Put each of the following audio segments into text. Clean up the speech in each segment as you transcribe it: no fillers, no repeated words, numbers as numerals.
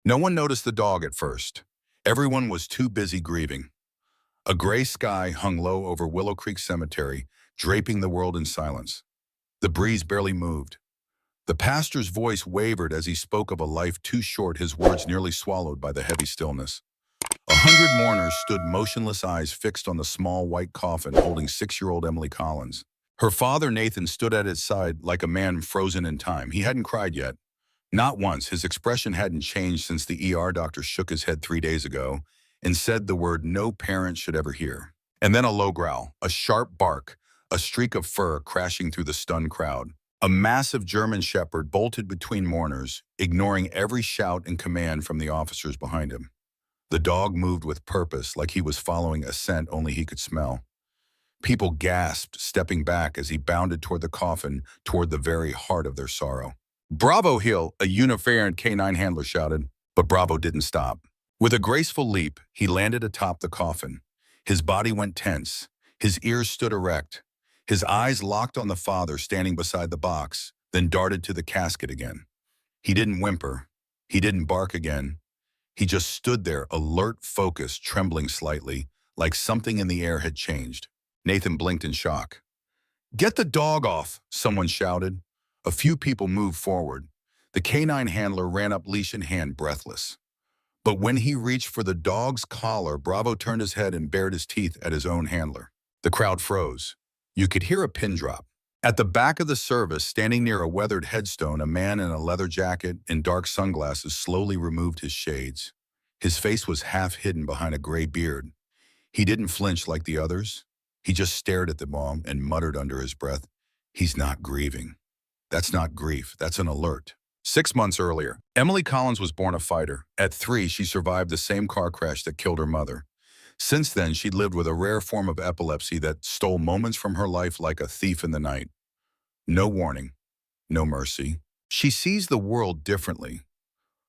No one noticed the dog at first. Everyone was too busy grieving. A gray sky hung low over Willow Creek Cemetery, draping the world in silence. The breeze barely moved. The pastor's voice wavered as he spoke of a life too short, his words nearly swallowed by the heavy stillness. 100 mourners stood motionless, eyes fixed on the small white coffin holding 6-year-old Emily Collins. Her father, Nathan, stood at its side like a man frozen in time. He hadn't cried yet. Not once. His expression hadn't changed since the ER doctor shook his head 3 days ago and said the word no parent should ever hear. And then a low growl, a sharp bark, a streak of fur crashing through the stunned crowd. A massive German shepherd bolted between mourners, ignoring every shout and command from the officers behind him. The dog moved with purpose, like he was following a scent only he could smell. People gasped, stepping back as he bounded toward the coffin, toward the very heart of their sorrow. "Bravo, Hill!" a Unifarian canine handler shouted, but Bravo didn't stop. With a graceful leap, he landed atop the coffin. His body went tense. His ears stood erect. His eyes locked on the father standing beside the box, then darted to the casket again. He didn't whimper. He didn't bark again. He just stood there, alert, focused, trembling slightly, like something in the air had changed. Nathan blinked in shock. "Get the dog off!" someone shouted. A few people moved forward. The canine handler ran up, leash in hand, breathless. But when he reached for the dog's collar, Bravo turned his head and bared his teeth at his own handler. The crowd froze. You could hear a pin drop. At the back of the service, standing near a weathered headstone, a man in a leather jacket and dark sunglasses slowly removed his shades. His face was half hidden behind a gray beard. He didn't flinch like the others. He just stared at the mom and muttered under his breath, "He's not grieving. That's not grief, that's an alert." 6 months earlier, Emily Collins was born a fighter. At 3, she survived the same car crash that killed her mother. Since then, she'd lived with a rare form of epilepsy that stole moments from her life like a thief in the night. No warning, no mercy. She sees the world differently.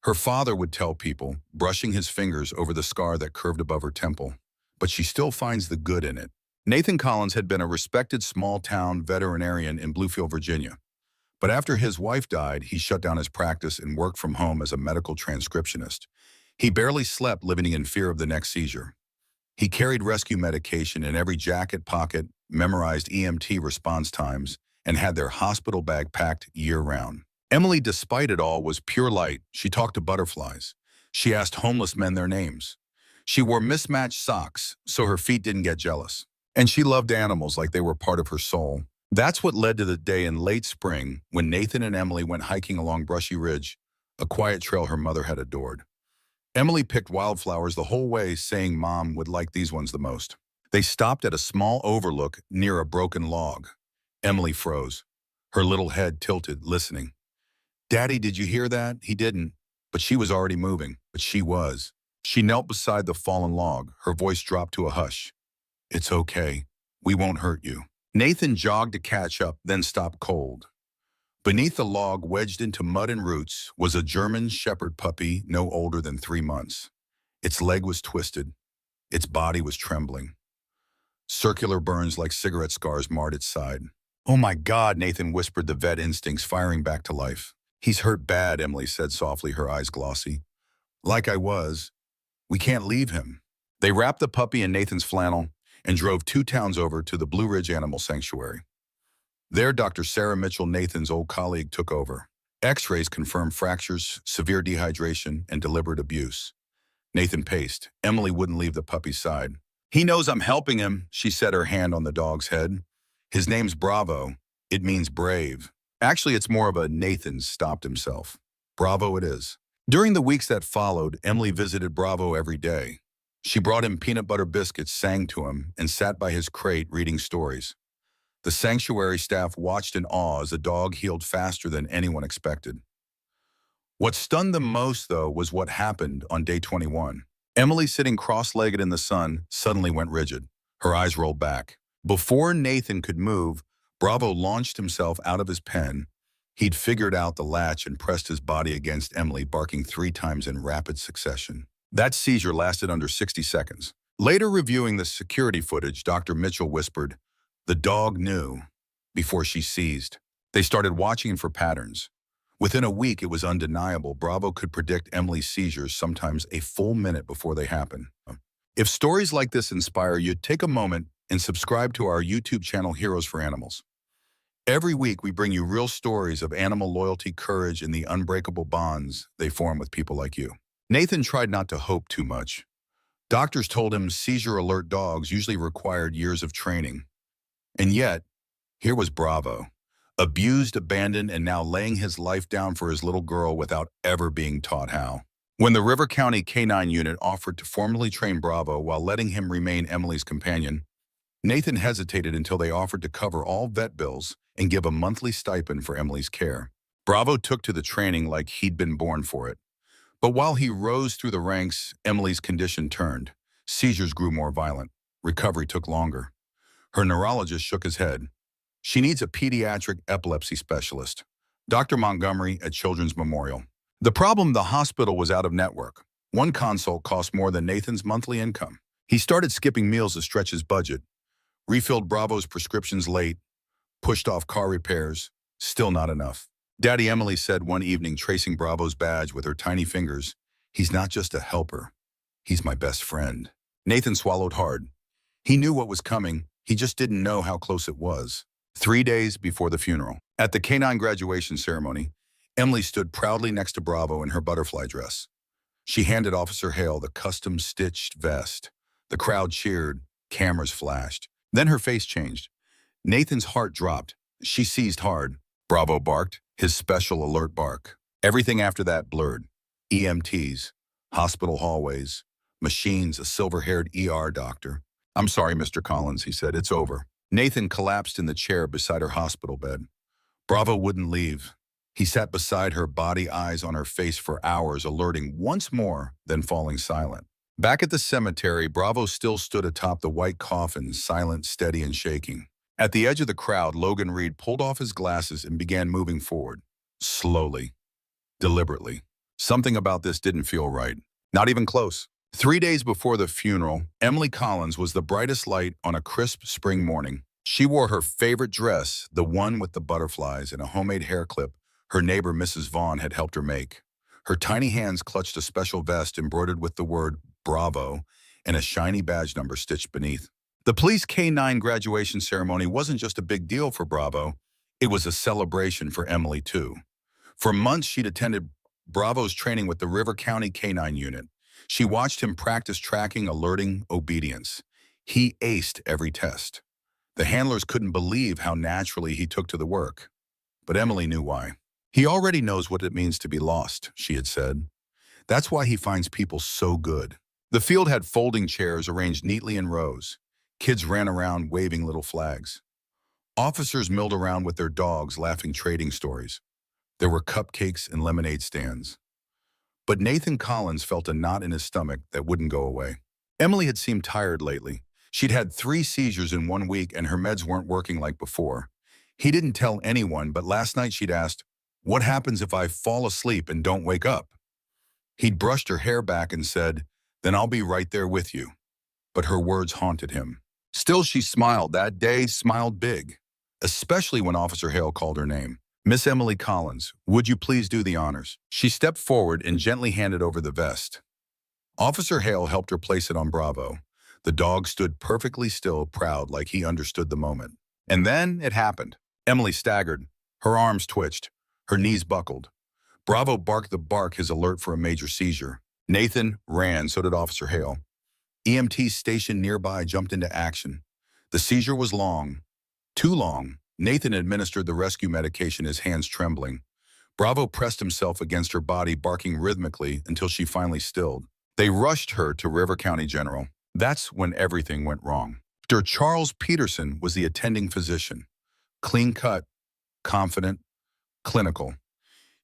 Her father would tell people, brushing his fingers over the scar that curved above her temple. But she still finds the good in it. Nathan Collins had been a respected small-town veterinarian in Bluefield, Virginia. But after his wife died, he shut down his practice and worked from home as a medical transcriptionist. He barely slept, living in fear of the next seizure. He carried rescue medication in every jacket pocket, memorized EMT response times, and had their hospital bag packed year-round. Emily, despite it all, was pure light. She talked to butterflies. She asked homeless men their names. She wore mismatched socks so her feet didn't get jealous. And she loved animals like they were part of her soul. That's what led to the day in late spring when Nathan and Emily went hiking along Brushy Ridge, a quiet trail her mother had adored. Emily picked wildflowers the whole way, saying Mom would like these ones the most. They stopped at a small overlook near a broken log. Emily froze, her little head tilted, listening. "Daddy, did you hear that?" He didn't, but she was already moving. But she was. She knelt beside the fallen log, her voice dropped to a hush. "It's okay. We won't hurt you." Nathan jogged to catch up, then stopped cold. Beneath the log, wedged into mud and roots, was a German shepherd puppy no older than 3 months. Its leg was twisted. Its body was trembling. Circular burns like cigarette scars marred its side. "Oh my God," Nathan whispered, the vet instincts firing back to life. "He's hurt bad," Emily said softly, her eyes glossy. "Like I was. We can't leave him." They wrapped the puppy in Nathan's flannel and drove 2 towns over to the Blue Ridge Animal Sanctuary. There, Dr. Sarah Mitchell, Nathan's old colleague, took over. X-rays confirmed fractures, severe dehydration, and deliberate abuse. Nathan paced. Emily wouldn't leave the puppy's side. "He knows I'm helping him," she set her hand on the dog's head. "His name's Bravo. It means brave." Actually, it's more of a Nathan stopped himself. Bravo it is. During the weeks that followed, Emily visited Bravo every day. She brought him peanut butter biscuits, sang to him, and sat by his crate reading stories. The sanctuary staff watched in awe as the dog healed faster than anyone expected. What stunned them most, though, was what happened on day 21. Emily, sitting cross-legged in the sun, suddenly went rigid. Her eyes rolled back. Before Nathan could move, Bravo launched himself out of his pen. He'd figured out the latch and pressed his body against Emily, barking 3 times in rapid succession. That seizure lasted under 60 seconds. Later, reviewing the security footage, Dr. Mitchell whispered, "The dog knew," before she seized. They started watching for patterns. Within a week, it was undeniable. Bravo could predict Emily's seizures sometimes a full minute before they happen. If stories like this inspire you, take a moment and subscribe to our YouTube channel, Heroes for Animals. Every week, we bring you real stories of animal loyalty, courage, and the unbreakable bonds they form with people like you. Nathan tried not to hope too much. Doctors told him seizure-alert dogs usually required years of training. And yet, here was Bravo, abused, abandoned, and now laying his life down for his little girl without ever being taught how. When the River County Canine Unit offered to formally train Bravo while letting him remain Emily's companion, Nathan hesitated until they offered to cover all vet bills and give a monthly stipend for Emily's care. Bravo took to the training like he'd been born for it. But while he rose through the ranks, Emily's condition turned. Seizures grew more violent. Recovery took longer. Her neurologist shook his head. She needs a pediatric epilepsy specialist. Dr. Montgomery at Children's Memorial. The problem, the hospital was out of network. One consult cost more than Nathan's monthly income. He started skipping meals to stretch his budget, refilled Bravo's prescriptions late, pushed off car repairs, still not enough. Daddy, Emily said one evening, tracing Bravo's badge with her tiny fingers, "He's not just a helper, he's my best friend." Nathan swallowed hard. He knew what was coming, he just didn't know how close it was. 3 days before the funeral. At the canine graduation ceremony, Emily stood proudly next to Bravo in her butterfly dress. She handed Officer Hale the custom-stitched vest. The crowd cheered, cameras flashed. Then her face changed. Nathan's heart dropped. She seized hard. Bravo barked, his special alert bark. Everything after that blurred. EMTs, hospital hallways, machines, a silver-haired ER doctor. "I'm sorry, Mr. Collins," he said, "it's over." Nathan collapsed in the chair beside her hospital bed. Bravo wouldn't leave. He sat beside her, body eyes on her face for hours, alerting once more, then falling silent. Back at the cemetery, Bravo still stood atop the white coffin, silent, steady, and shaking. At the edge of the crowd, Logan Reed pulled off his glasses and began moving forward. Slowly, deliberately. Something about this didn't feel right. Not even close. 3 days before the funeral, Emily Collins was the brightest light on a crisp spring morning. She wore her favorite dress, the one with the butterflies and a homemade hair clip her neighbor Mrs. Vaughn had helped her make. Her tiny hands clutched a special vest embroidered with the word Bravo and a shiny badge number stitched beneath. The police K-9 graduation ceremony wasn't just a big deal for Bravo, it was a celebration for Emily too. For months she'd attended Bravo's training with the River County Canine Unit. She watched him practice tracking, alerting, obedience. He aced every test. The handlers couldn't believe how naturally he took to the work. But Emily knew why. "He already knows what it means to be lost," she had said. "That's why he finds people so good." The field had folding chairs arranged neatly in rows. Kids ran around waving little flags. Officers milled around with their dogs, laughing, trading stories. There were cupcakes and lemonade stands. But Nathan Collins felt a knot in his stomach that wouldn't go away. Emily had seemed tired lately. She'd had 3 seizures in 1 week and her meds weren't working like before. He didn't tell anyone, but last night she'd asked, "What happens if I fall asleep and don't wake up?" He'd brushed her hair back and said, "Then I'll be right there with you." But her words haunted him. Still, she smiled that day, smiled big, especially when Officer Hale called her name. "Miss Emily Collins, would you please do the honors?" She stepped forward and gently handed over the vest. Officer Hale helped her place it on Bravo. The dog stood perfectly still, proud, like he understood the moment. And then it happened. Emily staggered. Her arms twitched. Her knees buckled. Bravo barked the bark, his alert for a major seizure. Nathan ran, so did Officer Hale. EMTs stationed nearby jumped into action. The seizure was long. Too long. Nathan administered the rescue medication, his hands trembling. Bravo pressed himself against her body, barking rhythmically until she finally stilled. They rushed her to River County General. That's when everything went wrong. Dr. Charles Peterson was the attending physician. Clean-cut, confident, clinical.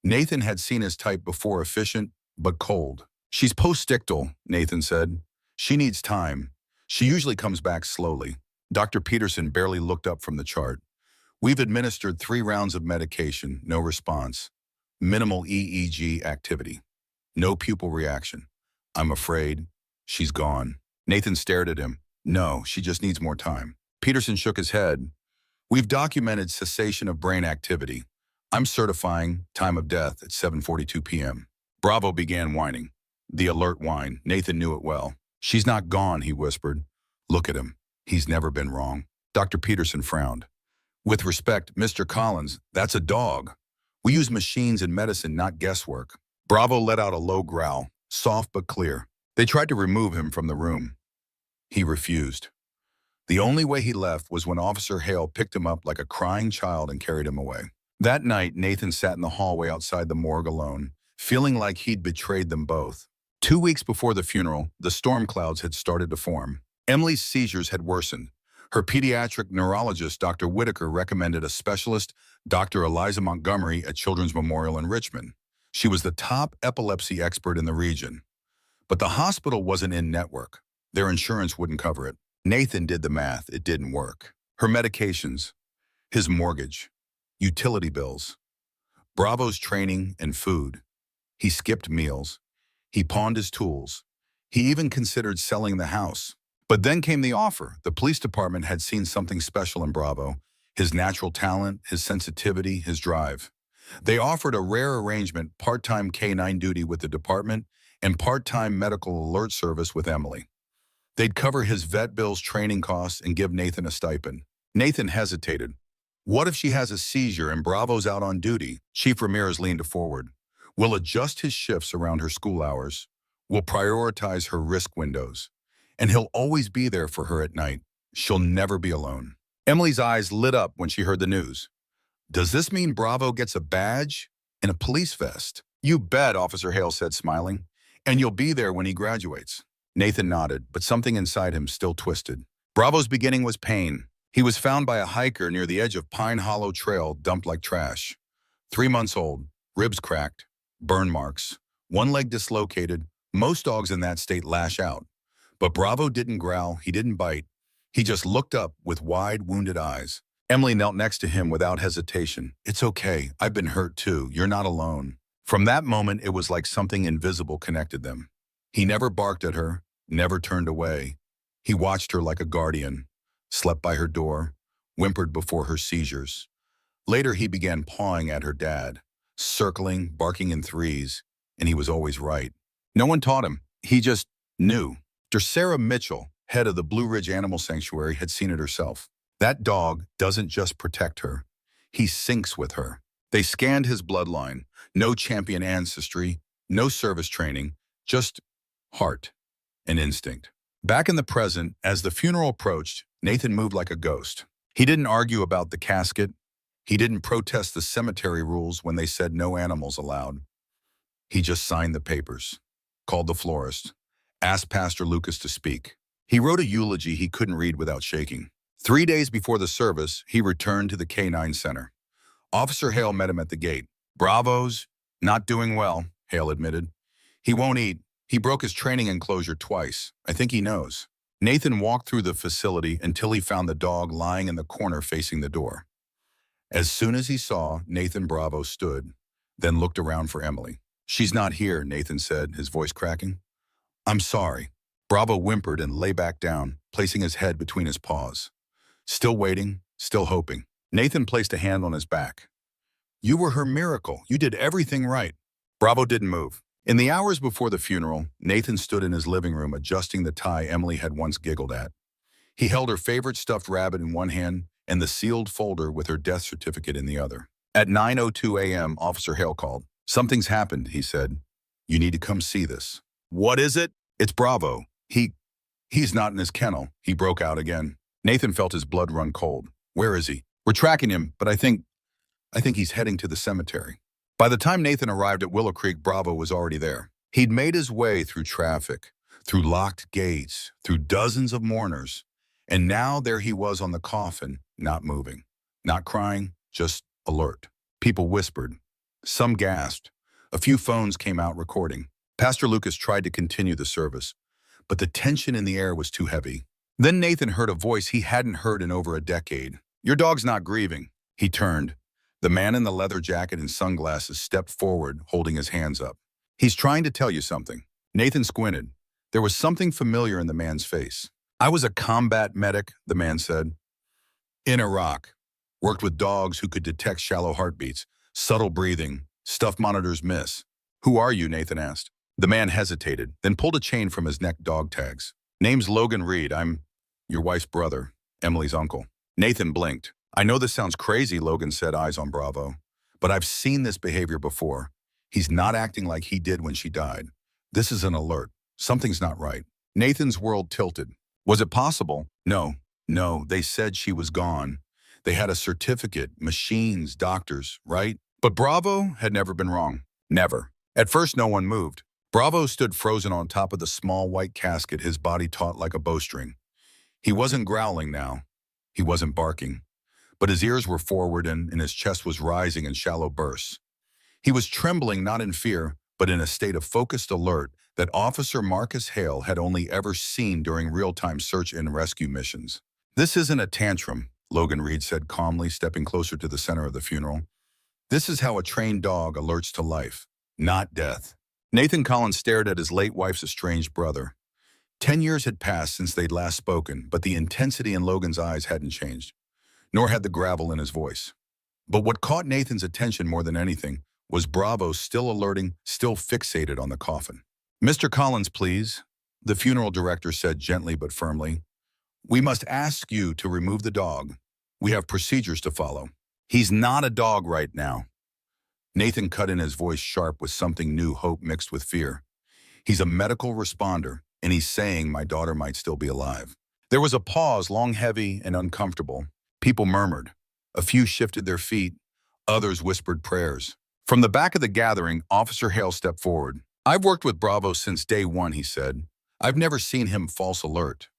Nathan had seen his type before, efficient but cold. "She's postictal," Nathan said. "She needs time. She usually comes back slowly." Dr. Peterson barely looked up from the chart. "We've administered 3 rounds of medication, no response. Minimal EEG activity. No pupil reaction. I'm afraid she's gone." Nathan stared at him. "No, she just needs more time." Peterson shook his head. "We've documented cessation of brain activity. I'm certifying time of death at 7:42 p.m. Bravo began whining. The alert whine. Nathan knew it well. She's not gone, he whispered. Look at him. He's never been wrong. Dr. Peterson frowned. With respect, Mr. Collins, that's a dog. We use machines in medicine, not guesswork. Bravo let out a low growl, soft but clear. They tried to remove him from the room. He refused. The only way he left was when Officer Hale picked him up like a crying child and carried him away. That night, Nathan sat in the hallway outside the morgue alone, feeling like he'd betrayed them both. 2 weeks before the funeral, the storm clouds had started to form. Emily's seizures had worsened. Her pediatric neurologist, Dr. Whitaker, recommended a specialist, Dr. Eliza Montgomery, at Children's Memorial in Richmond. She was the top epilepsy expert in the region. But the hospital wasn't in network. Their insurance wouldn't cover it. Nathan did the math. It didn't work. Her medications, his mortgage, utility bills, Bravo's training and food. He skipped meals. He pawned his tools. He even considered selling the house. But then came the offer. The police department had seen something special in Bravo, his natural talent, his sensitivity, his drive. They offered a rare arrangement, part-time K-9 duty with the department and part-time medical alert service with Emily. They'd cover his vet bills, training costs, and give Nathan a stipend. Nathan hesitated. What if she has a seizure and Bravo's out on duty? Chief Ramirez leaned forward. We'll adjust his shifts around her school hours. We'll prioritize her risk windows. And he'll always be there for her at night. She'll never be alone. Emily's eyes lit up when she heard the news. Does this mean Bravo gets a badge and a police vest? You bet, Officer Hale said, smiling. And you'll be there when he graduates. Nathan nodded, but something inside him still twisted. Bravo's beginning was pain. He was found by a hiker near the edge of Pine Hollow Trail, dumped like trash. 3 months old, ribs cracked, burn marks, one leg dislocated. Most dogs in that state lash out. But Bravo didn't growl, he didn't bite. He just looked up with wide, wounded eyes. Emily knelt next to him without hesitation. It's okay, I've been hurt too, you're not alone. From that moment, it was like something invisible connected them. He never barked at her, never turned away. He watched her like a guardian, slept by her door, whimpered before her seizures. Later, he began pawing at her dad, circling, barking in threes, and he was always right. No one taught him. He just knew. Dr. Sarah Mitchell, head of the Blue Ridge Animal Sanctuary, had seen it herself. That dog doesn't just protect her. He syncs with her. They scanned his bloodline. No champion ancestry, no service training, just heart and instinct. Back in the present, as the funeral approached, Nathan moved like a ghost. He didn't argue about the casket. He didn't protest the cemetery rules when they said no animals allowed. He just signed the papers, called the florist, asked Pastor Lucas to speak. He wrote a eulogy he couldn't read without shaking. 3 days before the service, he returned to the K-9 Center. Officer Hale met him at the gate. Bravo's not doing well, Hale admitted. He won't eat. He broke his training enclosure twice. I think he knows. Nathan walked through the facility until he found the dog lying in the corner facing the door. As soon as he saw, Nathan, Bravo stood, then looked around for Emily. She's not here, Nathan said, his voice cracking. I'm sorry. Bravo whimpered and lay back down, placing his head between his paws. Still waiting, still hoping. Nathan placed a hand on his back. You were her miracle. You did everything right. Bravo didn't move. In the hours before the funeral, Nathan stood in his living room adjusting the tie Emily had once giggled at. He held her favorite stuffed rabbit in one hand and the sealed folder with her death certificate in the other. At 9:02 a.m., Officer Hale called. Something's happened, he said. You need to come see this. What is it? It's Bravo. He's not in his kennel. He broke out again. Nathan felt his blood run cold. Where is he? We're tracking him, but I think he's heading to the cemetery. By the time Nathan arrived at Willow Creek, Bravo was already there. He'd made his way through traffic, through locked gates, through dozens of mourners, and now there he was on the coffin, not moving, not crying, just alert. People whispered. Some gasped. A few phones came out recording. Pastor Lucas tried to continue the service, but the tension in the air was too heavy. Then Nathan heard a voice he hadn't heard in over a decade. Your dog's not grieving. He turned. The man in the leather jacket and sunglasses stepped forward, holding his hands up. He's trying to tell you something. Nathan squinted. There was something familiar in the man's face. I was a combat medic, the man said. In Iraq. Worked with dogs who could detect shallow heartbeats. Subtle breathing. Stuff monitors miss. "Who are you?" Nathan asked. The man hesitated, then pulled a chain from his neck dog tags. "Name's Logan Reed. I'm your wife's brother, Emily's uncle." Nathan blinked. "I know this sounds crazy," Logan said, eyes on Bravo. "But I've seen this behavior before. He's not acting like he did when she died. This is an alert. Something's not right." Nathan's world tilted. Was it possible? No, they said she was gone. They had a certificate, machines, doctors, right? But Bravo had never been wrong. Never. At first, no one moved. Bravo stood frozen on top of the small white casket, his body taut like a bowstring. He wasn't growling now. He wasn't barking. But his ears were forward and his chest was rising in shallow bursts. He was trembling not in fear, but in a state of focused alert that Officer Marcus Hale had only ever seen during real-time search and rescue missions. "This isn't a tantrum," Logan Reed said calmly, stepping closer to the center of the funeral. "This is how a trained dog alerts to life, not death." Nathan Collins stared at his late wife's estranged brother. 10 years had passed since they'd last spoken, but the intensity in Logan's eyes hadn't changed, nor had the gravel in his voice. But what caught Nathan's attention more than anything was Bravo still alerting, still fixated on the coffin. "Mr. Collins, please," the funeral director said gently but firmly. "We must ask you to remove the dog. We have procedures to follow." "He's not a dog right now." Nathan cut in, his voice sharp with something new, hope mixed with fear. "He's a medical responder, and he's saying my daughter might still be alive." There was a pause, long, heavy, and uncomfortable. People murmured. A few shifted their feet. Others whispered prayers. From the back of the gathering, Officer Hale stepped forward. "I've worked with Bravo since day one," he said. "I've never seen him false alert.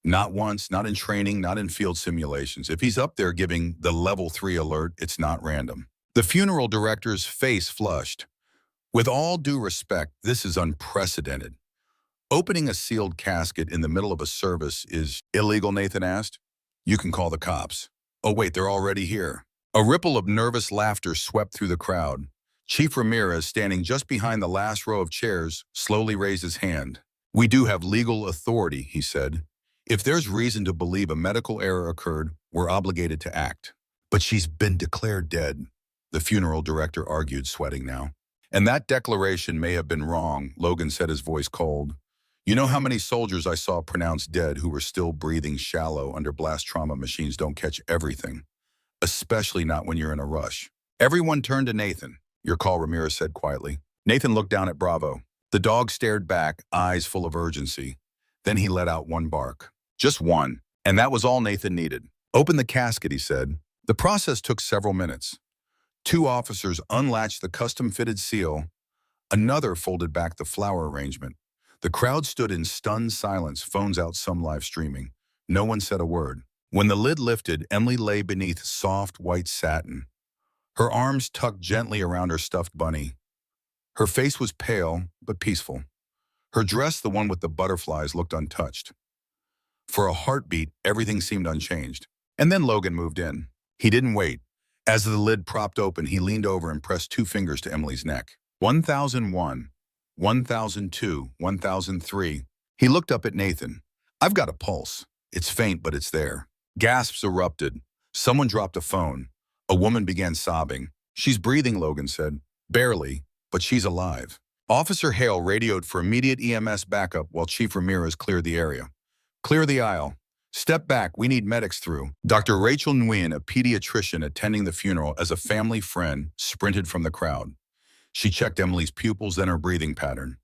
Not once, not in training, not in field simulations. If he's up there giving the level 3 alert, it's not random." The funeral director's face flushed. "With all due respect, this is unprecedented. Opening a sealed casket in the middle of a service is illegal," Nathan asked. "You can call the cops." "Oh wait, they're already here." A ripple of nervous laughter swept through the crowd. Chief Ramirez, standing just behind the last row of chairs, slowly raised his hand. "We do have legal authority," he said. "If there's reason to believe a medical error occurred, we're obligated to act." "But she's been declared dead," the funeral director argued, sweating now. "And that declaration may have been wrong," Logan said, his voice cold. "You know how many soldiers I saw pronounced dead who were still breathing shallow under blast trauma machines don't catch everything, especially not when you're in a rush." Everyone turned to Nathan. "Your call," Ramirez said quietly. Nathan looked down at Bravo. The dog stared back, eyes full of urgency. Then he let out one bark. Just one. And that was all Nathan needed. "Open the casket," he said. The process took several minutes. 2 officers unlatched the custom-fitted seal. Another folded back the flower arrangement. The crowd stood in stunned silence, phones out, some live streaming. No one said a word. When the lid lifted, Emily lay beneath soft white satin, her arms tucked gently around her stuffed bunny. Her face was pale, but peaceful. Her dress, the one with the butterflies, looked untouched. For a heartbeat, everything seemed unchanged. And then Logan moved in. He didn't wait. As the lid propped open, he leaned over and pressed 2 fingers to Emily's neck. 1001, 1002, 1003. He looked up at Nathan. "I've got a pulse. It's faint, but it's there." Gasps erupted. Someone dropped a phone. A woman began sobbing. "She's breathing," Logan said. "Barely, but she's alive." Officer Hale radioed for immediate EMS backup while Chief Ramirez cleared the area. "Clear the aisle. Step back, we need medics through." Dr. Rachel Nguyen, a pediatrician attending the funeral as a family friend, sprinted from the crowd. She checked Emily's pupils, then her breathing pattern.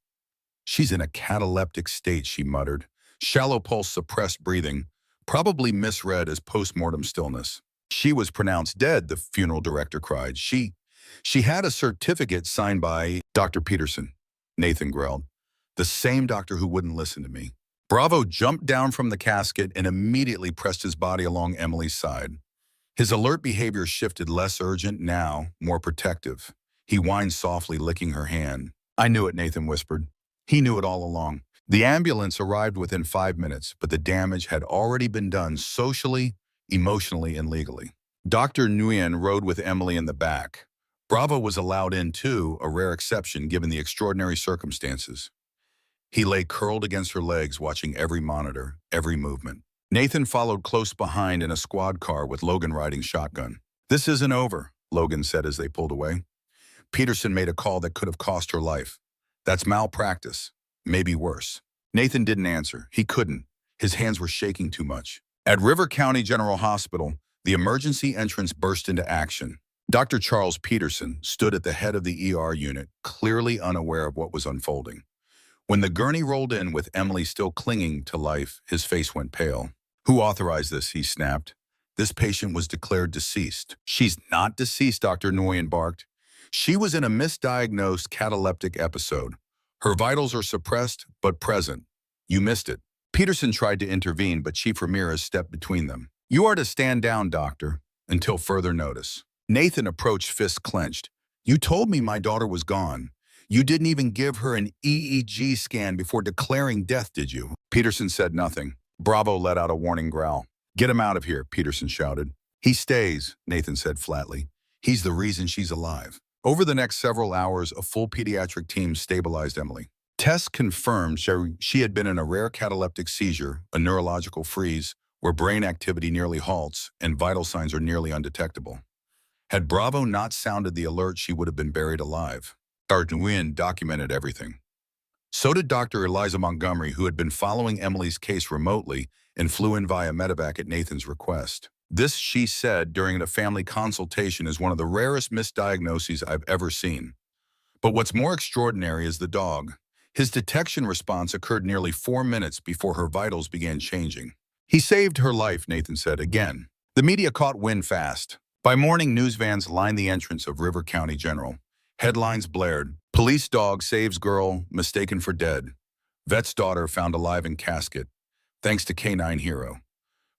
"She's in a cataleptic state," she muttered. "Shallow pulse, suppressed breathing, probably misread as post-mortem stillness." "She was pronounced dead," the funeral director cried. She had a certificate signed by Dr. Peterson," Nathan growled. "The same doctor who wouldn't listen to me." Bravo jumped down from the casket and immediately pressed his body along Emily's side. His alert behavior shifted, less urgent now, more protective. He whined softly, licking her hand. "I knew it," Nathan whispered. He knew it all along. The ambulance arrived within 5 minutes, but the damage had already been done socially, emotionally, and legally. Dr. Nguyen rode with Emily in the back. Bravo was allowed in too, a rare exception given the extraordinary circumstances. He lay curled against her legs, watching every monitor, every movement. Nathan followed close behind in a squad car with Logan riding shotgun. "This isn't over," Logan said as they pulled away. Peterson made a call that could have cost her life. That's malpractice. Maybe worse. Nathan didn't answer. He couldn't. His hands were shaking too much. At River County General Hospital, the emergency entrance burst into action. Dr. Charles Peterson stood at the head of the ER unit, clearly unaware of what was unfolding. When the gurney rolled in with Emily still clinging to life, his face went pale. "Who authorized this?" he snapped. "This patient was declared deceased." "She's not deceased," Dr. Nguyen barked. "She was in a misdiagnosed cataleptic episode. Her vitals are suppressed, but present. You missed it." Peterson tried to intervene, but Chief Ramirez stepped between them. "You are to stand down, doctor, until further notice." Nathan approached, fists clenched. "You told me my daughter was gone. You didn't even give her an EEG scan before declaring death, did you?" Peterson said nothing. Bravo let out a warning growl. "Get him out of here," Peterson shouted. "He stays," Nathan said flatly. "He's the reason she's alive." Over the next several hours, a full pediatric team stabilized Emily. Tests confirmed she had been in a rare cataleptic seizure, a neurological freeze, where brain activity nearly halts and vital signs are nearly undetectable. Had Bravo not sounded the alert, she would have been buried alive. Dr. Nguyen documented everything. So did Dr. Eliza Montgomery, who had been following Emily's case remotely and flew in via medevac at Nathan's request. This, she said during a family consultation, is one of the rarest misdiagnoses I've ever seen. But what's more extraordinary is the dog. His detection response occurred nearly 4 minutes before her vitals began changing. "He saved her life," Nathan said again. The media caught wind fast. By morning, news vans lined the entrance of River County General. Headlines blared. "Police dog saves girl mistaken for dead. Vet's daughter found alive in casket. Thanks to Canine Hero.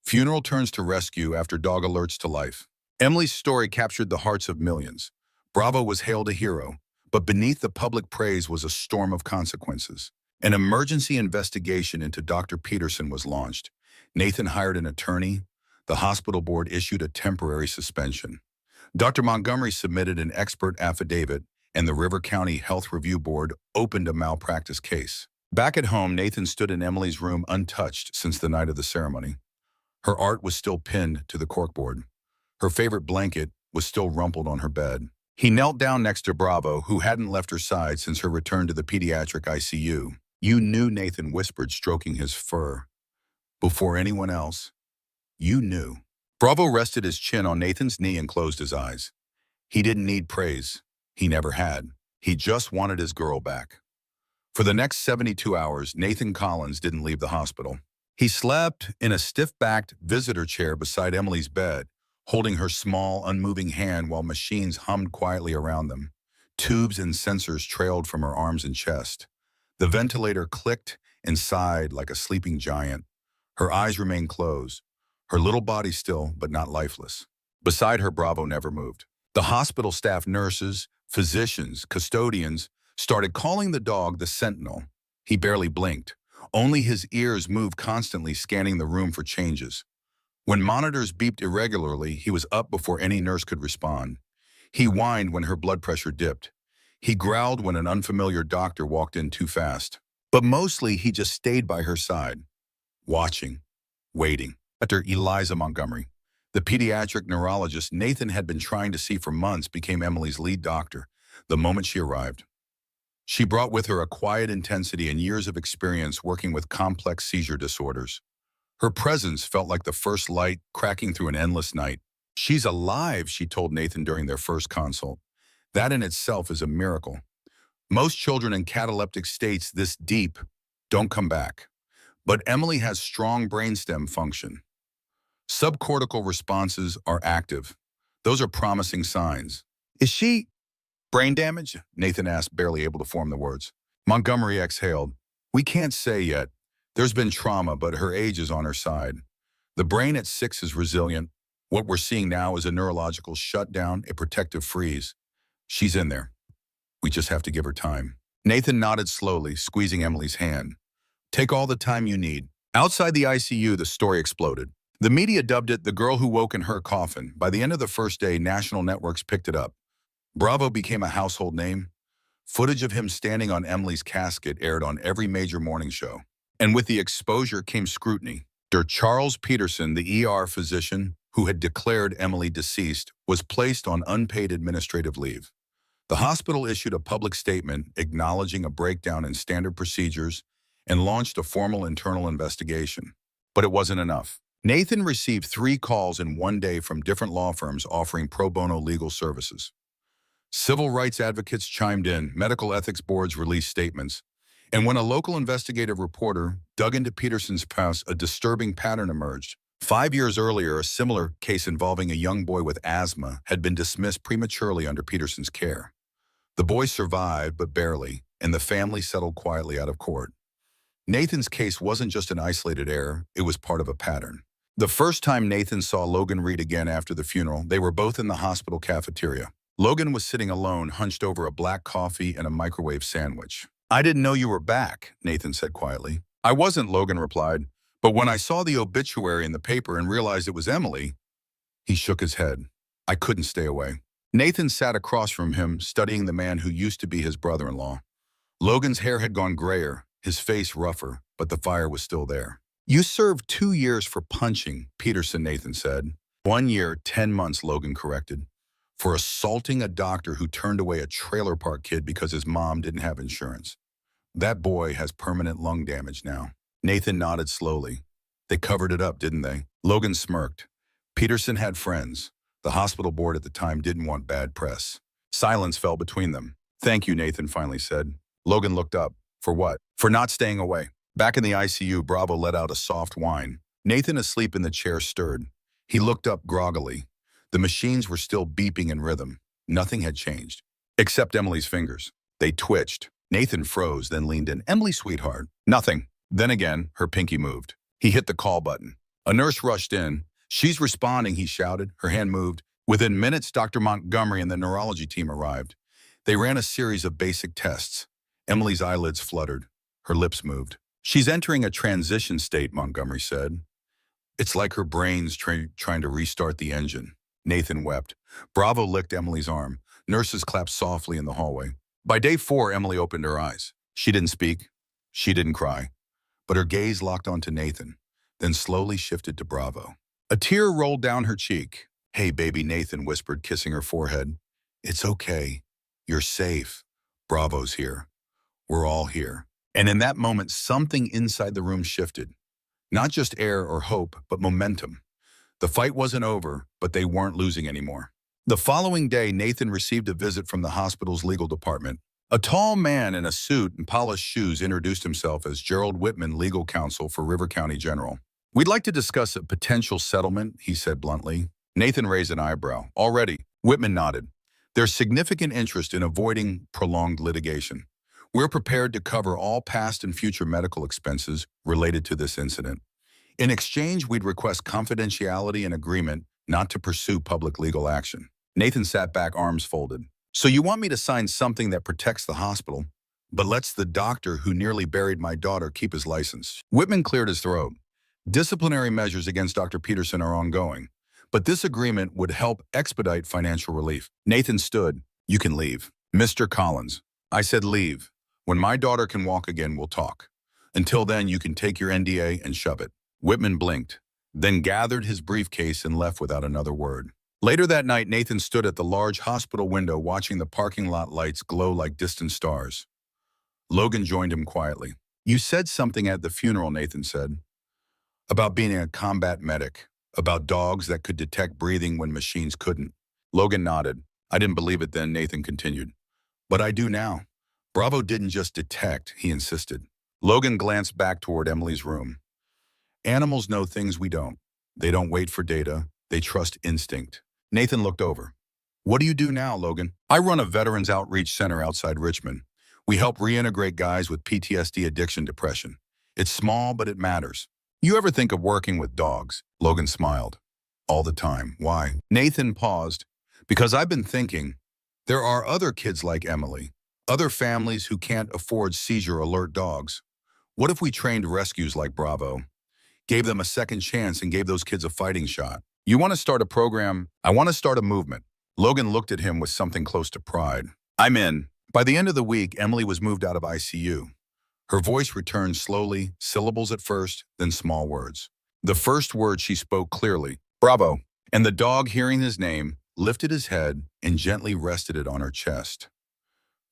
Funeral turns to rescue after dog alerts to life." Emily's story captured the hearts of millions. Bravo was hailed a hero, but beneath the public praise was a storm of consequences. An emergency investigation into Dr. Peterson was launched. Nathan hired an attorney. The hospital board issued a temporary suspension. Dr. Montgomery submitted an expert affidavit, and the River County Health Review Board opened a malpractice case. Back at home, Nathan stood in Emily's room untouched since the night of the ceremony. Her art was still pinned to the corkboard. Her favorite blanket was still rumpled on her bed. He knelt down next to Bravo, who hadn't left her side since her return to the pediatric ICU. "You knew," Nathan whispered, stroking his fur. "Before anyone else, you knew." Bravo rested his chin on Nathan's knee and closed his eyes. He didn't need praise. He never had. He just wanted his girl back. For the next 72 hours, Nathan Collins didn't leave the hospital. He slept in a stiff-backed visitor chair beside Emily's bed, holding her small, unmoving hand while machines hummed quietly around them. Tubes and sensors trailed from her arms and chest. The ventilator clicked and sighed like a sleeping giant. Her eyes remained closed, her little body still but not lifeless. Beside her, Bravo never moved. The hospital staff, nurses, physicians, custodians, started calling the dog the Sentinel. He barely blinked. Only his ears moved constantly, scanning the room for changes. When monitors beeped irregularly, he was up before any nurse could respond. He whined when her blood pressure dipped. He growled when an unfamiliar doctor walked in too fast. But mostly, he just stayed by her side, watching, waiting. Dr. Eliza Montgomery, the pediatric neurologist Nathan had been trying to see for months, became Emily's lead doctor the moment she arrived. She brought with her a quiet intensity and years of experience working with complex seizure disorders. Her presence felt like the first light cracking through an endless night. "She's alive," she told Nathan during their first consult. That in itself is a miracle. Most children in cataleptic states this deep don't come back. But Emily has strong brainstem function. Subcortical responses are active. Those are promising signs. "Is she brain damage?" Nathan asked, barely able to form the words. Montgomery exhaled. "We can't say yet. There's been trauma, but her age is on her side. The brain at 6 is resilient. What we're seeing now is a neurological shutdown, a protective freeze. She's in there. We just have to give her time." Nathan nodded slowly, squeezing Emily's hand. "Take all the time you need." Outside the ICU, the story exploded. The media dubbed it "the girl who woke in her coffin." By the end of the first day, national networks picked it up. Bravo became a household name. Footage of him standing on Emily's casket aired on every major morning show. And with the exposure came scrutiny. Dr. Charles Peterson, the ER physician, who had declared Emily deceased, was placed on unpaid administrative leave. The hospital issued a public statement acknowledging a breakdown in standard procedures and launched a formal internal investigation. But it wasn't enough. Nathan received 3 calls in one day from different law firms offering pro bono legal services. Civil rights advocates chimed in, medical ethics boards released statements, and when a local investigative reporter dug into Peterson's past, a disturbing pattern emerged. 5 years earlier, a similar case involving a young boy with asthma had been dismissed prematurely under Peterson's care. The boy survived, but barely, and the family settled quietly out of court. Nathan's case wasn't just an isolated error, it was part of a pattern. The first time Nathan saw Logan Reed again after the funeral, they were both in the hospital cafeteria. Logan was sitting alone, hunched over a black coffee and a microwave sandwich. "I didn't know you were back," Nathan said quietly. "I wasn't," Logan replied. "But when I saw the obituary in the paper and realized it was Emily," he shook his head. "I couldn't stay away." Nathan sat across from him, studying the man who used to be his brother-in-law. Logan's hair had gone grayer, his face rougher, but the fire was still there. "You served 2 years for punching," Peterson, Nathan said. 1 year, 10 months, Logan corrected. "For assaulting a doctor who turned away a trailer park kid because his mom didn't have insurance. That boy has permanent lung damage now." Nathan nodded slowly. "They covered it up, didn't they?" Logan smirked. Peterson had friends. The hospital board at the time didn't want bad press. Silence fell between them. "Thank you," Nathan finally said. Logan looked up. "For what?" "For not staying away." Back in the ICU, Bravo let out a soft whine. Nathan, asleep in the chair, stirred. He looked up groggily. The machines were still beeping in rhythm. Nothing had changed. Except Emily's fingers. They twitched. Nathan froze, then leaned in. "Emily, sweetheart." "Nothing." Then again, her pinky moved. He hit the call button. A nurse rushed in. "She's responding," he shouted. Her hand moved. Within minutes, Dr. Montgomery and the neurology team arrived. They ran a series of basic tests. Emily's eyelids fluttered. Her lips moved. "She's entering a transition state," Montgomery said. "It's like her brain's trying to restart the engine." Nathan wept. Bravo licked Emily's arm. Nurses clapped softly in the hallway. By day 4, Emily opened her eyes. She didn't speak. She didn't cry. But her gaze locked onto Nathan, then slowly shifted to Bravo. A tear rolled down her cheek. "Hey, baby," Nathan whispered, kissing her forehead. "It's okay. You're safe. Bravo's here. We're all here." And in that moment, something inside the room shifted. Not just air or hope, but momentum. The fight wasn't over, but they weren't losing anymore. The following day, Nathan received a visit from the hospital's legal department. A tall man in a suit and polished shoes introduced himself as Gerald Whitman, legal counsel for River County General. "We'd like to discuss a potential settlement," he said bluntly. Nathan raised an eyebrow. "Already?" Whitman nodded. "There's significant interest in avoiding prolonged litigation. We're prepared to cover all past and future medical expenses related to this incident. In exchange, we'd request confidentiality and agreement not to pursue public legal action." Nathan sat back, arms folded. "So you want me to sign something that protects the hospital, but lets the doctor who nearly buried my daughter keep his license?" Whitman cleared his throat. "Disciplinary measures against Dr. Peterson are ongoing, but this agreement would help expedite financial relief." Nathan stood. "You can leave." "Mr. Collins." "I said leave. When my daughter can walk again, we'll talk. Until then, you can take your NDA and shove it." Whitman blinked, then gathered his briefcase and left without another word. Later that night, Nathan stood at the large hospital window watching the parking lot lights glow like distant stars. Logan joined him quietly. "You said something at the funeral," Nathan said, "about being a combat medic, about dogs that could detect breathing when machines couldn't." Logan nodded. "I didn't believe it then," Nathan continued. "But I do now. Bravo didn't just detect," he insisted. Logan glanced back toward Emily's room. "Animals know things we don't. They don't wait for data. They trust instinct." Nathan looked over. "What do you do now, Logan?" "I run a veterans outreach center outside Richmond. We help reintegrate guys with PTSD, addiction, depression. It's small, but it matters." "You ever think of working with dogs?" Logan smiled. "All the time. Why?" Nathan paused. "Because I've been thinking, there are other kids like Emily, other families who can't afford seizure alert dogs. What if we trained rescues like Bravo? Gave them a second chance and gave those kids a fighting shot. You want to start a program? I want to start a movement." Logan looked at him with something close to pride. "I'm in." By the end of the week, Emily was moved out of ICU. Her voice returned slowly, syllables at first, then small words. The first word she spoke clearly, "Bravo." And the dog, hearing his name, lifted his head and gently rested it on her chest.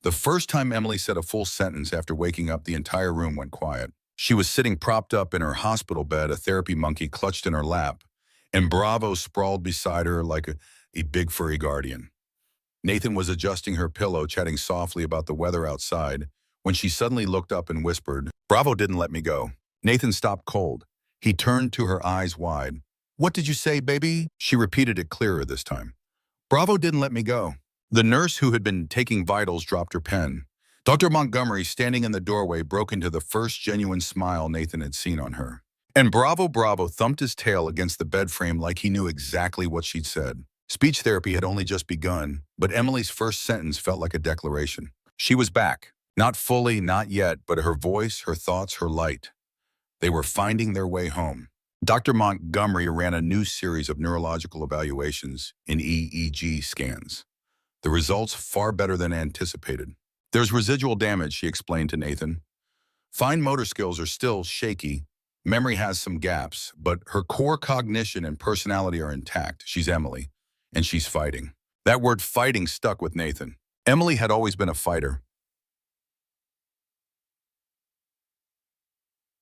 The first time Emily said a full sentence after waking up, the entire room went quiet. She was sitting propped up in her hospital bed, a therapy monkey clutched in her lap, and Bravo sprawled beside her like a big furry guardian. Nathan was adjusting her pillow, chatting softly about the weather outside, when she suddenly looked up and whispered, "Bravo didn't let me go." Nathan stopped cold. He turned to her, eyes wide. "What did you say, baby?" She repeated it clearer this time. "Bravo didn't let me go." The nurse who had been taking vitals dropped her pen. Dr. Montgomery, standing in the doorway, broke into the first genuine smile Nathan had seen on her. And Bravo thumped his tail against the bed frame like he knew exactly what she'd said. Speech therapy had only just begun, but Emily's first sentence felt like a declaration. She was back. Not fully, not yet, but her voice, her thoughts, her light. They were finding their way home. Dr. Montgomery ran a new series of neurological evaluations and EEG scans. The results far better than anticipated. "There's residual damage," she explained to Nathan. "Fine motor skills are still shaky. Memory has some gaps, but her core cognition and personality are intact. She's Emily, and she's fighting." That word fighting stuck with Nathan. Emily had always been a fighter,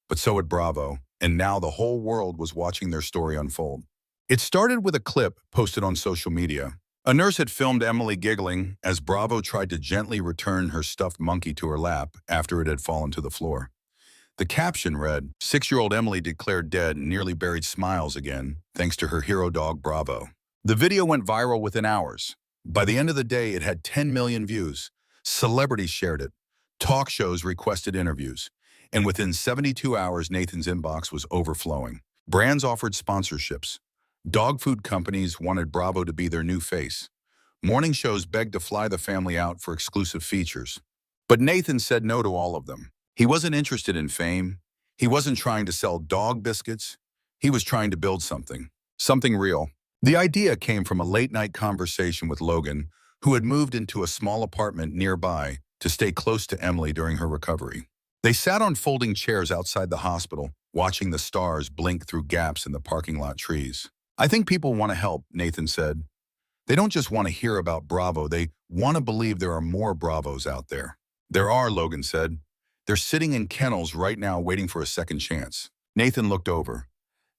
but so had Bravo, and now the whole world was watching their story unfold. It started with a clip posted on social media. A nurse had filmed Emily giggling as Bravo tried to gently return her stuffed monkey to her lap after it had fallen to the floor. The caption read, "6-year-old Emily declared dead and nearly buried smiles again, thanks to her hero dog Bravo." The video went viral within hours. By the end of the day, it had 10 million views. Celebrities shared it. Talk shows requested interviews. And within 72 hours, Nathan's inbox was overflowing. Brands offered sponsorships. Dog food companies wanted Bravo to be their new face. Morning shows begged to fly the family out for exclusive features. But Nathan said no to all of them. He wasn't interested in fame. He wasn't trying to sell dog biscuits. He was trying to build something real. The idea came from a late-night conversation with Logan, who had moved into a small apartment nearby to stay close to Emily during her recovery. They sat on folding chairs outside the hospital, watching the stars blink through gaps in the parking lot trees. "I think people want to help," Nathan said. "They don't just want to hear about Bravo, they want to believe there are more Bravos out there." "There are," Logan said. "They're sitting in kennels right now waiting for a second chance." Nathan looked over.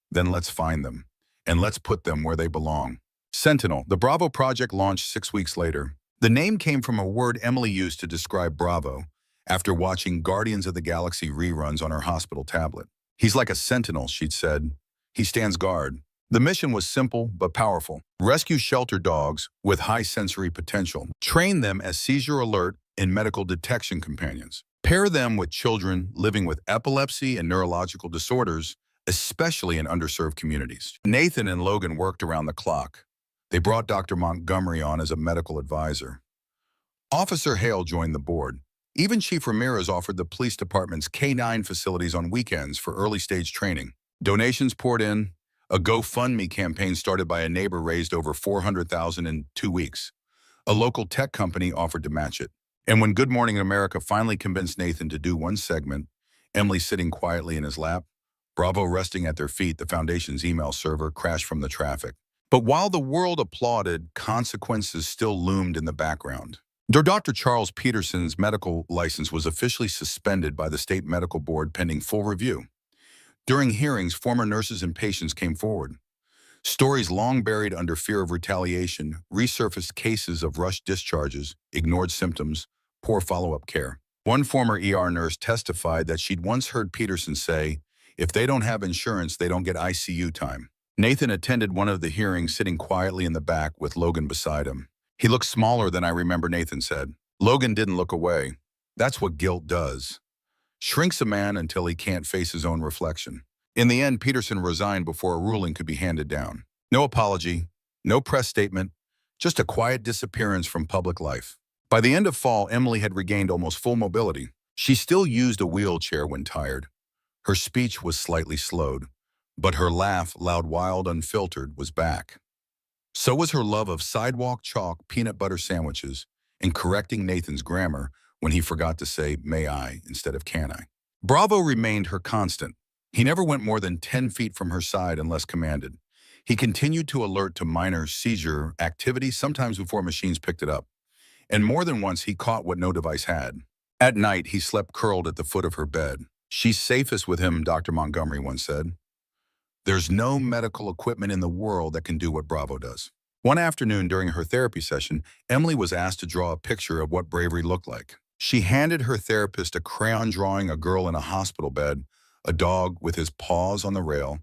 "Then let's find them, and let's put them where they belong." Sentinel, the Bravo project, launched 6 weeks later. The name came from a word Emily used to describe Bravo after watching Guardians of the Galaxy reruns on her hospital tablet. "He's like a sentinel," she'd said. "He stands guard." The mission was simple but powerful. Rescue shelter dogs with high sensory potential. Train them as seizure alert and medical detection companions. Pair them with children living with epilepsy and neurological disorders, especially in underserved communities. Nathan and Logan worked around the clock. They brought Dr. Montgomery on as a medical advisor. Officer Hale joined the board. Even Chief Ramirez offered the police department's K-9 facilities on weekends for early-stage training. Donations poured in. A GoFundMe campaign started by a neighbor raised over $400,000 in 2 weeks. A local tech company offered to match it. And when Good Morning America finally convinced Nathan to do one segment, Emily sitting quietly in his lap, Bravo resting at their feet, the foundation's email server crashed from the traffic. But while the world applauded, consequences still loomed in the background. Dr. Charles Peterson's medical license was officially suspended by the state medical board pending full review. During hearings, former nurses and patients came forward. Stories long buried under fear of retaliation resurfaced: cases of rushed discharges, ignored symptoms, poor follow-up care. One former ER nurse testified that she'd once heard Peterson say, "If they don't have insurance, they don't get ICU time." Nathan attended one of the hearings, sitting quietly in the back with Logan beside him. "He looked smaller than I remember," Nathan said. Logan didn't look away. "That's what guilt does. Shrinks a man until he can't face his own reflection." In the end, Peterson resigned before a ruling could be handed down. No apology, no press statement, just a quiet disappearance from public life. By the end of fall, Emily had regained almost full mobility. She still used a wheelchair when tired. Her speech was slightly slowed, but her laugh, loud, wild, unfiltered, was back. So was her love of sidewalk chalk peanut butter sandwiches and correcting Nathan's grammar when he forgot to say "may I" instead of "can I." Bravo remained her constant. He never went more than 10 feet from her side unless commanded. He continued to alert to minor seizure activity, sometimes before machines picked it up. And more than once, he caught what no device had. At night, he slept curled at the foot of her bed. "She's safest with him," Dr. Montgomery once said. "There's no medical equipment in the world that can do what Bravo does." One afternoon during her therapy session, Emily was asked to draw a picture of what bravery looked like. She handed her therapist a crayon drawing a girl in a hospital bed, a dog with his paws on the rail,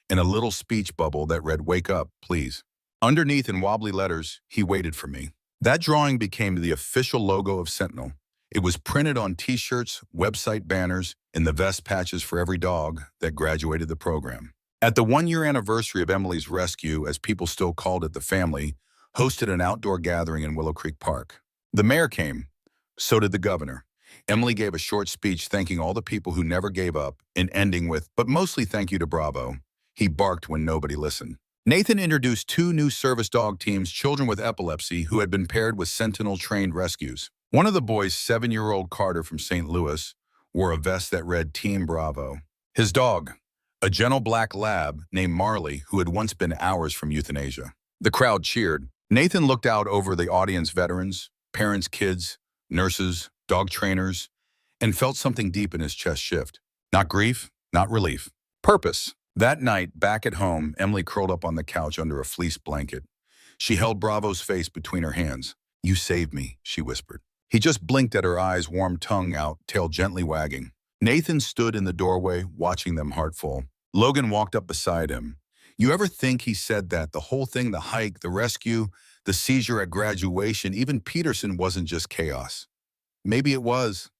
and a little speech bubble that read, "Wake up, please." Underneath in wobbly letters, "He waited for me." That drawing became the official logo of Sentinel. It was printed on t-shirts, website banners, and the vest patches for every dog that graduated the program. At the one-year anniversary of Emily's rescue, as people still called it, the family hosted an outdoor gathering in Willow Creek Park. The mayor came. So did the governor. Emily gave a short speech thanking all the people who never gave up and ending with, "But mostly thank you to Bravo." He barked when nobody listened. Nathan introduced two new service dog teams, children with epilepsy, who had been paired with Sentinel-trained rescues. One of the boys, 7-year-old Carter from St. Louis, wore a vest that read Team Bravo. His dog, a gentle black lab named Marley, who had once been hours from euthanasia. The crowd cheered. Nathan looked out over the audience, veterans, parents, kids, nurses, dog trainers, and felt something deep in his chest shift. Not grief, not relief. Purpose. That night, back at home, Emily curled up on the couch under a fleece blanket. She held Bravo's face between her hands. "You saved me," she whispered. He just blinked at her eyes, warm tongue out, tail gently wagging. Nathan stood in the doorway, watching them, heart full. Logan walked up beside him. "You ever think," he said, "that the whole thing, the hike, the rescue, the seizure at graduation, even Peterson wasn't just chaos? Maybe it was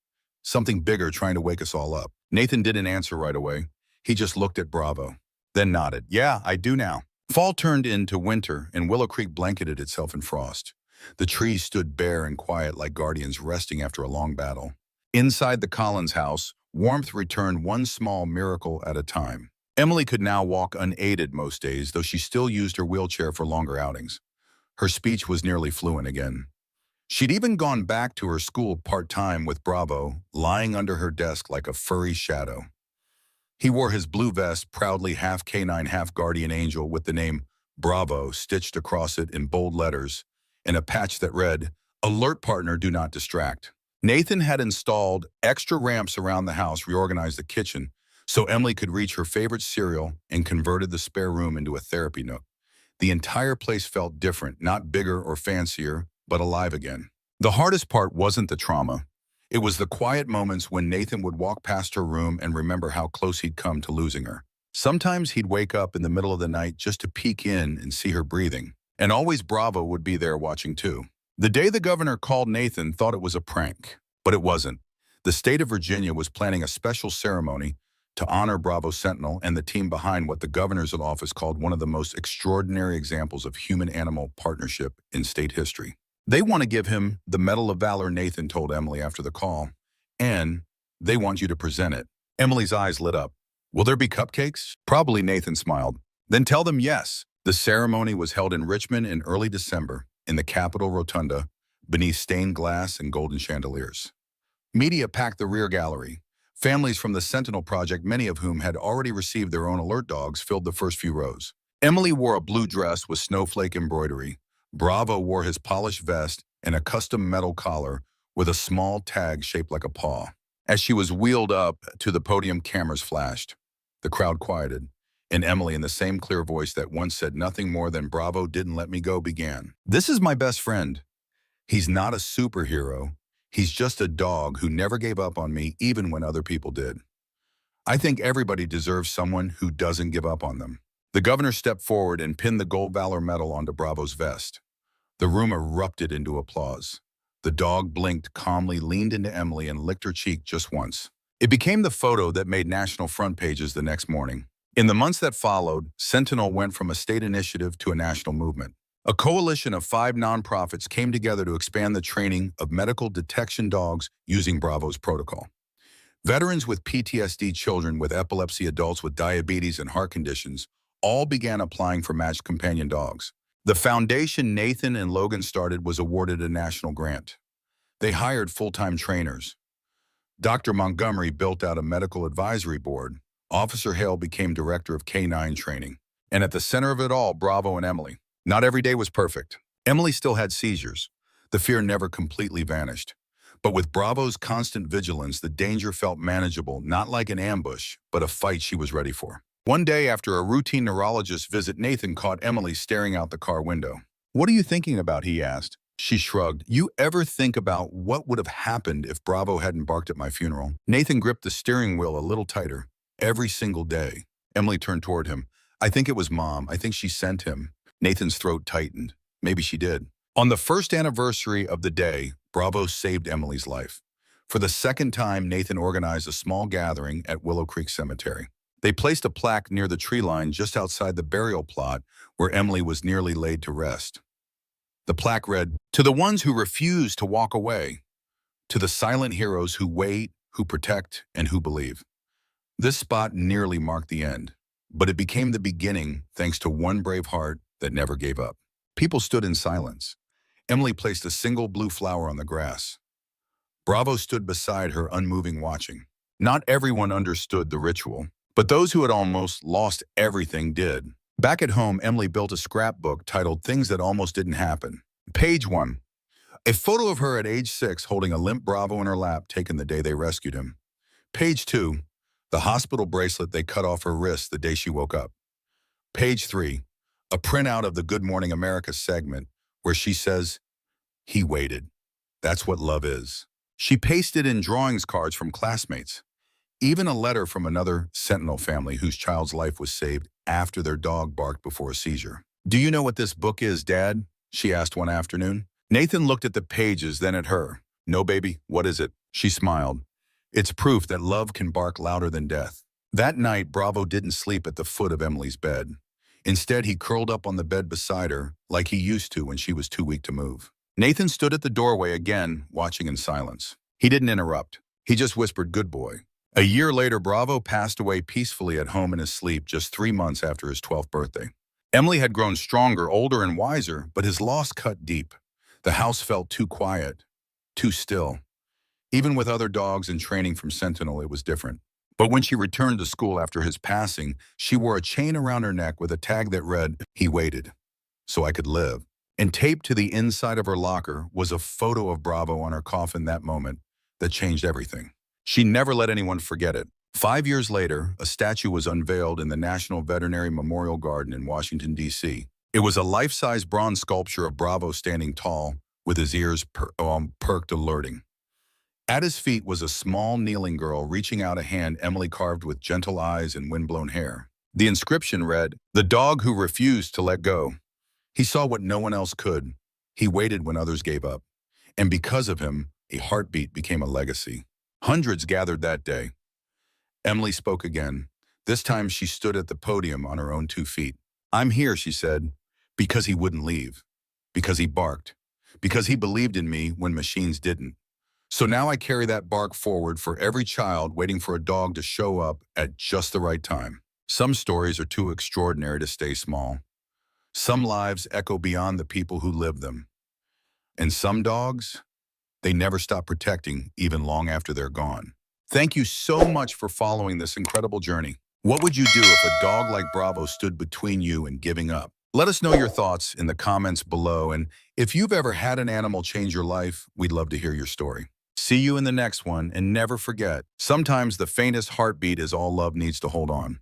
something bigger trying to wake us all up." Nathan didn't answer right away. He just looked at Bravo, then nodded. "Yeah, I do now." Fall turned into winter, and Willow Creek blanketed itself in frost. The trees stood bare and quiet like guardians resting after a long battle. Inside the Collins house, warmth returned one small miracle at a time. Emily could now walk unaided most days, though she still used her wheelchair for longer outings. Her speech was nearly fluent again. She'd even gone back to her school part-time with Bravo, lying under her desk like a furry shadow. He wore his blue vest, proudly half canine, half guardian angel, with the name Bravo stitched across it in bold letters, and a patch that read, "Alert partner, do not distract." Nathan had installed extra ramps around the house, reorganized the kitchen, so Emily could reach her favorite cereal, and converted the spare room into a therapy nook. The entire place felt different, not bigger or fancier, but alive again. The hardest part wasn't the trauma. It was the quiet moments when Nathan would walk past her room and remember how close he'd come to losing her. Sometimes he'd wake up in the middle of the night just to peek in and see her breathing. And always Bravo would be there watching too. The day the governor called, Nathan thought it was a prank, but it wasn't. The state of Virginia was planning a special ceremony to honor Bravo Sentinel and the team behind what the governor's office called one of the most extraordinary examples of human-animal partnership in state history. "They want to give him the Medal of Valor," Nathan told Emily after the call, "and they want you to present it." Emily's eyes lit up. "Will there be cupcakes?" "Probably," Nathan smiled. "Then tell them yes." The ceremony was held in Richmond in early December, in the Capitol Rotunda, beneath stained glass and golden chandeliers. Media packed the rear gallery. Families from the Sentinel Project, many of whom had already received their own alert dogs, filled the first few rows. Emily wore a blue dress with snowflake embroidery. Bravo wore his polished vest and a custom metal collar with a small tag shaped like a paw. As she was wheeled up to the podium, cameras flashed. The crowd quieted, and Emily, in the same clear voice that once said nothing more than "Bravo didn't let me go," began. "This is my best friend. He's not a superhero. He's just a dog who never gave up on me even when other people did. I think everybody deserves someone who doesn't give up on them." The governor stepped forward and pinned the Gold Valor Medal onto Bravo's vest. The room erupted into applause. The dog blinked calmly, leaned into Emily, and licked her cheek just once. It became the photo that made national front pages the next morning. In the months that followed, Sentinel went from a state initiative to a national movement. A coalition of 5 nonprofits came together to expand the training of medical detection dogs using Bravo's protocol. Veterans with PTSD, children with epilepsy, adults with diabetes and heart conditions all began applying for matched companion dogs. The foundation Nathan and Logan started was awarded a national grant. They hired full-time trainers. Dr. Montgomery built out a medical advisory board. Officer Hale became director of K-9 training. And at the center of it all, Bravo and Emily. Not every day was perfect. Emily still had seizures. The fear never completely vanished. But with Bravo's constant vigilance, the danger felt manageable, not like an ambush, but a fight she was ready for. One day after a routine neurologist visit, Nathan caught Emily staring out the car window. "What are you thinking about?" he asked. She shrugged. "You ever think about what would have happened if Bravo hadn't barked at my funeral?" Nathan gripped the steering wheel a little tighter. "Every single day." Emily turned toward him. "I think it was Mom. I think she sent him." Nathan's throat tightened. Maybe she did. On the first anniversary of the day, Bravo saved Emily's life. For the second time, Nathan organized a small gathering at Willow Creek Cemetery. They placed a plaque near the tree line just outside the burial plot where Emily was nearly laid to rest. The plaque read, "To the ones who refuse to walk away, to the silent heroes who wait, who protect, and who believe." This spot nearly marked the end, but it became the beginning thanks to one brave heart that never gave up. People stood in silence. Emily placed a single blue flower on the grass. Bravo stood beside her, unmoving, watching. Not everyone understood the ritual, but those who had almost lost everything did. Back at home, Emily built a scrapbook titled "Things That Almost Didn't Happen." Page 1. A photo of her at age 6 holding a limp Bravo in her lap, taken the day they rescued him. Page 2. The hospital bracelet they cut off her wrist the day she woke up. Page 3. A printout of the Good Morning America segment where she says, "He waited. That's what love is." She pasted in drawings cards from classmates. Even a letter from another Sentinel family whose child's life was saved after their dog barked before a seizure. "Do you know what this book is, Dad?" she asked one afternoon. Nathan looked at the pages, then at her. "No, baby, what is it?" She smiled. "It's proof that love can bark louder than death." That night, Bravo didn't sleep at the foot of Emily's bed. Instead, he curled up on the bed beside her, like he used to when she was too weak to move. Nathan stood at the doorway again, watching in silence. He didn't interrupt. He just whispered, "Good boy." A year later, Bravo passed away peacefully at home in his sleep just 3 months after his 12th birthday. Emily had grown stronger, older, and wiser, but his loss cut deep. The house felt too quiet, too still. Even with other dogs in training from Sentinel, it was different. But when she returned to school after his passing, she wore a chain around her neck with a tag that read, "He waited, so I could live." And taped to the inside of her locker was a photo of Bravo on her coffin that moment that changed everything. She never let anyone forget it. 5 years later, a statue was unveiled in the National Veterinary Memorial Garden in Washington, D.C. It was a life-size bronze sculpture of Bravo standing tall, with his ears perked, alerting. At his feet was a small kneeling girl reaching out a hand Emily carved with gentle eyes and windblown hair. The inscription read, "The dog who refused to let go." He saw what no one else could. He waited when others gave up. And because of him, a heartbeat became a legacy. Hundreds gathered that day. Emily spoke again. This time she stood at the podium on her own 2 feet. "I'm here," she said, "because he wouldn't leave. Because he barked. Because he believed in me when machines didn't. So now I carry that bark forward for every child waiting for a dog to show up at just the right time." Some stories are too extraordinary to stay small. Some lives echo beyond the people who live them. And some dogs, they never stop protecting even long after they're gone. Thank you so much for following this incredible journey. What would you do if a dog like Bravo stood between you and giving up? Let us know your thoughts in the comments below, and if you've ever had an animal change your life, we'd love to hear your story. See you in the next one, and never forget, sometimes the faintest heartbeat is all love needs to hold on.